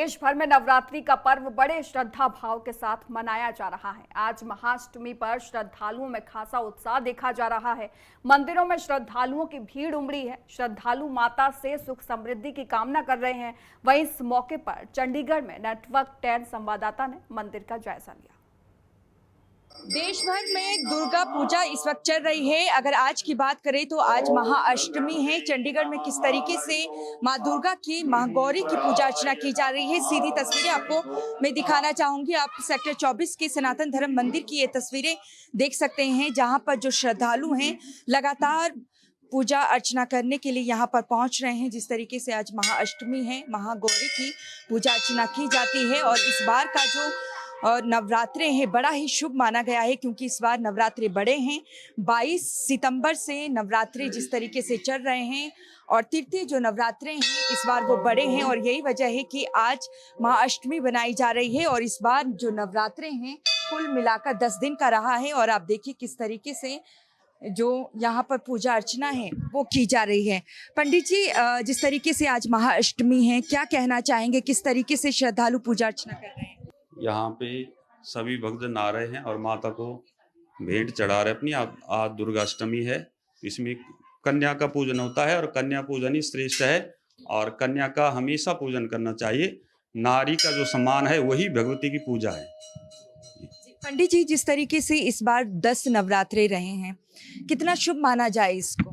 देश भर में नवरात्रि का पर्व बड़े श्रद्धा भाव के साथ मनाया जा रहा है। आज महाअष्टमी पर श्रद्धालुओं में खासा उत्साह देखा जा रहा है। मंदिरों में श्रद्धालुओं की भीड़ उमड़ी है। श्रद्धालु माता से सुख समृद्धि की कामना कर रहे हैं। वहीं इस मौके पर चंडीगढ़ में नेटवर्क 10 संवाददाता ने मंदिर का जायजा लिया। देश भर में दुर्गा पूजा इस वक्त चल रही है। अगर आज की बात करें तो आज महाअष्टमी है। चंडीगढ़ में किस तरीके से मां दुर्गा की महागौरी की पूजा अर्चना की जा रही है, सीधी तस्वीरें आपको मैं दिखाना चाहूंगी। आप सेक्टर 24 के सनातन धर्म मंदिर की ये तस्वीरें देख सकते हैं, जहां पर जो श्रद्धालु हैं लगातार पूजा अर्चना करने के लिए यहाँ पर पहुंच रहे हैं। जिस तरीके से आज महाअष्टमी है, महागौरी की पूजा अर्चना की जाती है और इस बार का जो नवरात्रे हैं बड़ा ही शुभ माना गया है, क्योंकि इस बार नवरात्रे बड़े हैं। 22 सितंबर से नवरात्रे जिस तरीके से चल रहे हैं और तृतीय जो नवरात्रे हैं इस बार वो बड़े हैं और यही वजह है कि आज महाअष्टमी बनाई जा रही है। और इस बार जो नवरात्रे हैं कुल मिलाकर 10 दिन का रहा है और आप देखिए किस तरीके से जो यहाँ पर पूजा अर्चना है वो की जा रही है। पंडित जी, जिस तरीके से आज महाअष्टमी है, क्या कहना चाहेंगे, किस तरीके से श्रद्धालु पूजा अर्चना कर रहे हैं? यहाँ पे सभी भक्तजन आ रहे हैं और माता को भेंट चढ़ा रहे अपनी। आज दुर्गाष्टमी है, इसमें कन्या का पूजन होता है और कन्या पूजन ही श्रेष्ठ है और कन्या का हमेशा पूजन करना चाहिए। नारी का जो सम्मान है वही भगवती की पूजा है। पंडित जी, जिस तरीके से इस बार 10 नवरात्रे रहे हैं, कितना शुभ माना जाए इसको?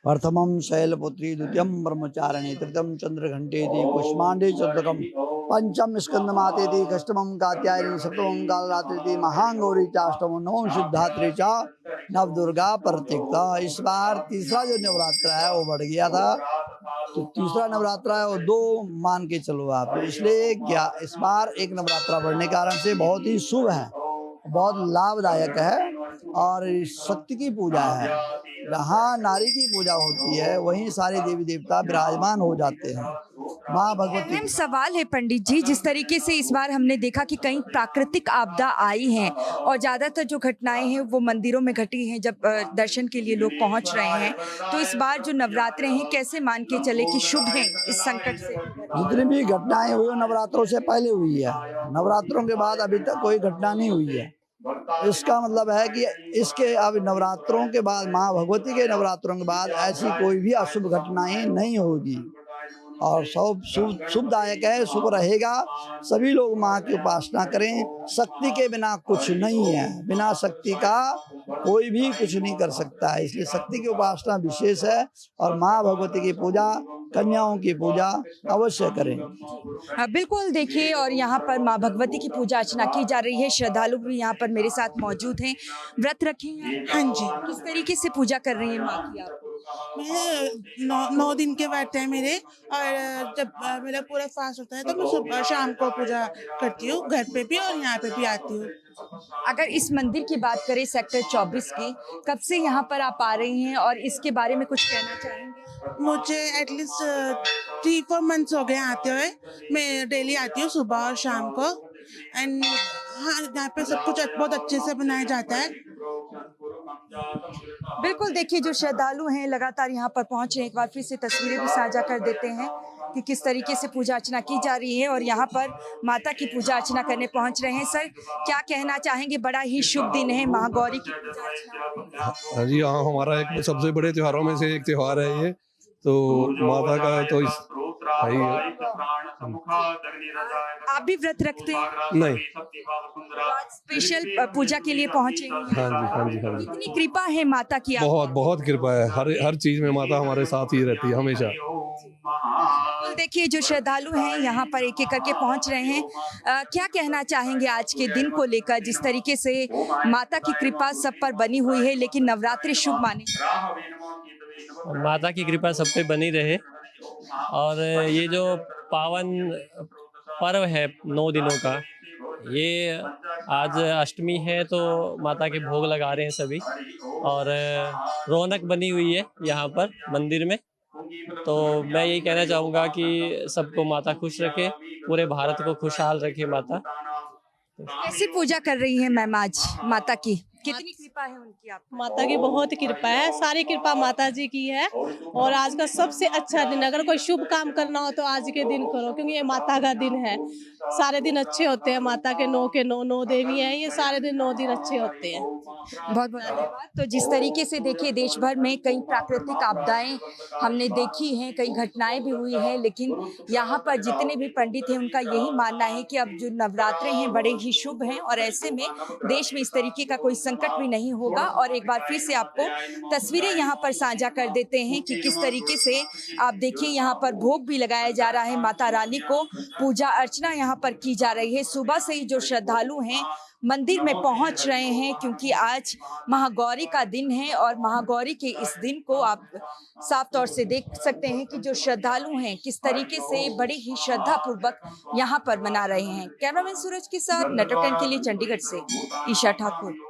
प्रथमं शैलपुत्री, द्वितीयं ब्रह्मचारिणी, तृतीयं चंद्रघंटेति, कुष्मांडे चतुर्थं, पंचम स्कंदमातेति, अष्टमं कात्यायनी, सप्तमं कालरात्रिति, महागौरी चाष्टमं, नवम सिद्धात्री चा नवदुर्गा प्रतीकता। इस बार तीसरा जो नवरात्रा है वो बढ़ गया था, तो तीसरा नवरात्रा है वो 2 मान के चलो आप, इसलिए क्या इस बार एक नवरात्रा बढ़ने के कारण से बहुत ही शुभ है, बहुत लाभदायक है और शक्ति की पूजा है। जहाँ नारी की पूजा होती है वहीं सारे देवी देवता विराजमान हो जाते हैं। माँ भगवती। अहम सवाल है पंडित जी, जिस तरीके से इस बार हमने देखा कि कई प्राकृतिक आपदा आई हैं और ज़्यादातर जो घटनाएं हैं वो मंदिरों में घटी हैं जब दर्शन के लिए लोग पहुंच रहे हैं, तो इस बार जो नवरात्रे हैं कैसे मान के चले कि शुभ हैं इस संकट से? जितनी भी घटनाएं हुई नवरात्रों से पहले हुई है, नवरात्रों के बाद अभी तक कोई घटना नहीं हुई है। इसका मतलब है कि इसके अब नवरात्रों के बाद, माँ भगवती के नवरात्रों के बाद ऐसी कोई भी अशुभ घटनाएं नहीं होगी और सब शुभदायक है, शुभ रहेगा। सभी लोग माँ की उपासना करें। शक्ति के बिना कुछ नहीं है, बिना शक्ति का कोई भी कुछ नहीं कर सकता है, इसलिए शक्ति की उपासना विशेष है और माँ भगवती की पूजा, कन्याओं की पूजा अवश्य करें। बिल्कुल, देखिए और यहाँ पर माँ भगवती की पूजा अर्चना की जा रही है। श्रद्धालु भी यहाँ पर मेरे साथ मौजूद हैं। व्रत रखे हैं? हाँ जी। किस तरीके से पूजा कर रही है माँ की आप? मैं 9 दिन के व्रत है मेरे, और जब मेरा पूरा फास्ट होता है तो मैं सुबह शाम को पूजा करती हूँ, घर पे भी और यहाँ पे भी आती हूँ। अगर इस मंदिर की बात करें सेक्टर 24 की, कब से यहाँ पर आप आ रही हैं और इसके बारे में कुछ कहना चाहेंगे? मुझे एटलीस्ट 3-4 मंथ्स हो गए आते हुए। मैं डेली आती हूँ सुबह और शाम को। एंड हाँ, यहाँ पे सब कुछ बहुत अच्छे से बनाया जाता है। बिल्कुल, देखिए जो श्रद्धालु हैं लगातार यहाँ पर पहुंचे। एक बार फिर से तस्वीरें भी साझा कर देते हैं कि किस तरीके से पूजा अर्चना की जा रही है और यहाँ पर माता की पूजा अर्चना करने पहुंच रहे हैं। सर, क्या कहना चाहेंगे? बड़ा ही शुभ दिन है, महागौरी की पूजा अर्चना। हाँ जी, हाँ, हमारा एक सबसे बड़े त्योहारों में से एक त्योहार है ये, तो माता का तो इस है ही। आप भी व्रत रखते हैं? नहीं। स्पेशल पूजा के लिए पहुंचे हैं? हाँ जी, हाँ जी, हाँ जी। कितनी कृपा है माता की आप? बहुत बहुत कृपा है, हर चीज में माता हमारे साथ ही रहती है हमेशा। तो देखिए जो श्रद्धालु हैं यहाँ पर एक एक करके पहुंच रहे हैं। क्या कहना चाहेंगे आज के दिन को लेकर, जिस तरीके से माता की कृपा सब पर बनी हुई है, लेकिन नवरात्रि शुभ माने? माता की कृपा सब पे बनी रहे और ये जो पावन पर्व है 9 दिनों का, ये आज अष्टमी है तो माता के भोग लगा रहे हैं सभी और रौनक बनी हुई है यहाँ पर मंदिर में। तो मैं यही कहना चाहूँगा कि सबको माता खुश रखे, पूरे भारत को खुशहाल रखे माता। कैसी पूजा कर रही है मैम आज माता की? कितनी कृपा है उनकी आप पर? माता की बहुत कृपा है, सारी कृपा माता जी की है। और आज का सबसे अच्छा दिन, अगर कोई शुभ काम करना हो तो आज के दिन करो, क्योंकि ये माता का दिन है। सारे दिन अच्छे होते हैं, माता के 9 देवी हैं, ये सारे दिन 9 दिन अच्छे होते हैं। बहुत बहुत धन्यवाद। तो जिस तरीके से देखिए देश भर में कई प्राकृतिक आपदाएं हमने देखी हैं, कई घटनाएं भी हुई हैं, लेकिन यहाँ पर जितने भी पंडित हैं उनका यही मानना है कि अब जो नवरात्रे हैं बड़े ही शुभ हैं और ऐसे में देश में इस तरीके का कोई संकट भी नहीं होगा। और एक बार फिर से आपको तस्वीरें यहाँ पर साझा कर देते हैं कि किस तरीके से आप देखिए यहाँ पर भोग भी लगाया जा रहा है, माता रानी को पूजा अर्चना यहाँ पर की जा रही है। सुबह से ही जो श्रद्धालु हैं मंदिर में पहुंच रहे हैं, क्योंकि आज महागौरी का दिन है और महागौरी के इस दिन को आप साफ तौर से देख सकते हैं कि जो श्रद्धालु हैं किस तरीके से बड़ी ही श्रद्धा पूर्वक यहाँ पर मना रहे हैं। कैमरामैन सूरज के साथ नेटवर्क 10 के लिए चंडीगढ़ से ईशा ठाकुर।